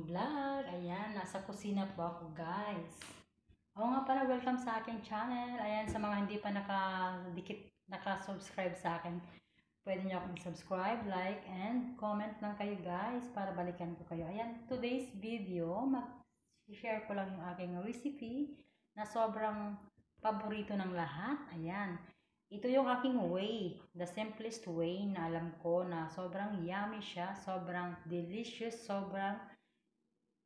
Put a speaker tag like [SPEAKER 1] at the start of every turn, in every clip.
[SPEAKER 1] vlog. Ayan, nasa kusina po ako, guys. Oo nga pala, welcome sa aking channel. Ayan, sa mga hindi pa naka-subscribe sa akin, pwede nyo akong subscribe, like, and comment lang kayo, guys, para balikan ko kayo. Ayan, today's video, mag-share ko lang yung aking recipe na sobrang paborito ng lahat. Ayan. Ito yung aking way, the simplest way na alam ko na sobrang yummy siya, sobrang delicious, sobrang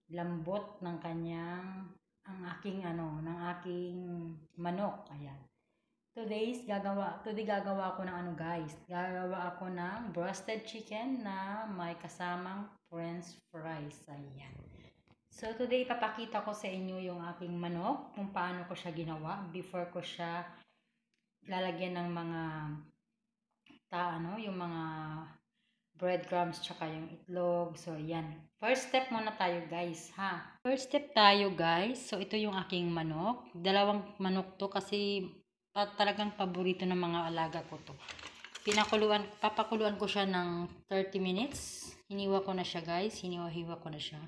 [SPEAKER 1] lambot ng ang aking manok. Ayan. Today gagawa ko ng guys. Gagawa ako ng roasted chicken na may kasamang french fries. Ayan. So today papakita ko sa inyo yung aking manok, kung paano ko siya ginawa before ko siya lalagyan ng mga yung mga breadcrumbs tsaka yung itlog. So ayan. First step muna tayo, guys, ha. First step tayo, guys. So ito yung aking manok. Dalawang manok to kasi talagang paborito ng mga alaga ko to. Papakuluan ko siya ng 30 minutes. Hiniwa ko na siya, guys. Hiniwa-hiwa ko na siya.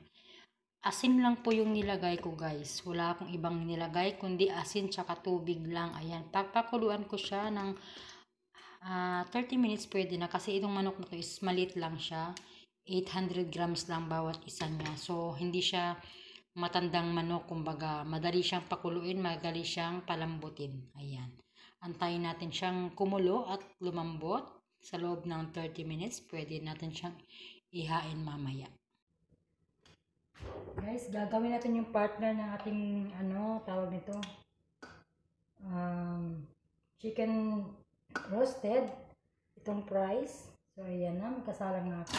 [SPEAKER 1] Asin lang po yung nilagay ko, guys. Wala akong ibang nilagay, kundi asin tsaka tubig lang. Ayan. Papakuluan ko siya ng 30 minutes pwede na. Kasi itong manok na to is maliit lang siya. 800 grams lang bawat isa niya. So, hindi siya matandang manok. Kumbaga, madali siyang pakuluin, madali siyang palambutin. Ayan. Antayin natin siyang kumulo at lumambot. Sa loob ng 30 minutes, pwede natin siyang ihain mamaya. Guys, gagawin natin yung partner ng ating tawag nito, chicken roasted, itong fries. So ayan na, magkasalang na ako.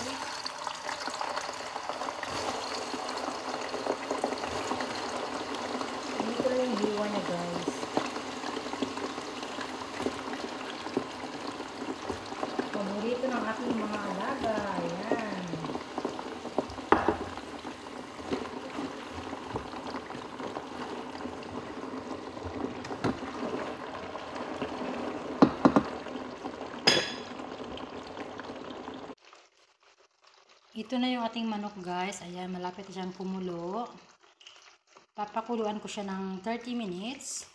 [SPEAKER 1] Hindi ko lang yung hiwa niya, guys. Paborito ng aking mga alaga. Ayan. Ito na yung ating manok, guys. Ayan, malapit na siyang kumulo. Papakuluan ko siya ng 30 minutes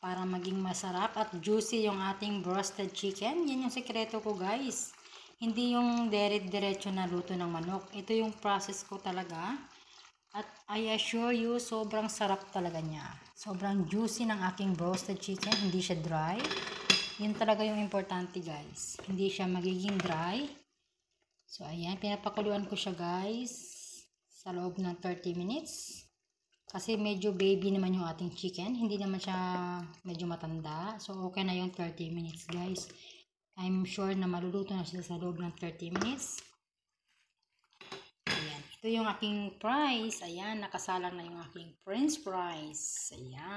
[SPEAKER 1] para maging masarap at juicy yung ating roasted chicken. Yan yung sekreto ko, guys. Hindi yung diretso na luto ng manok. Ito yung process ko talaga. At I assure you, sobrang sarap talaga niya. Sobrang juicy ng aking roasted chicken. Hindi siya dry. Yun talaga yung importante, guys. Hindi siya magiging dry. So, ayan, pinapakuluan ko siya, guys, sa loob ng 30 minutes. Kasi medyo baby naman yung ating chicken. Hindi naman siya medyo matanda. So, okay na yung 30 minutes, guys. I'm sure na maluluto na siya sa loob ng 30 minutes. Ayan, ito yung aking fries. Ayan, nakasalang na yung aking french fries. Ayan.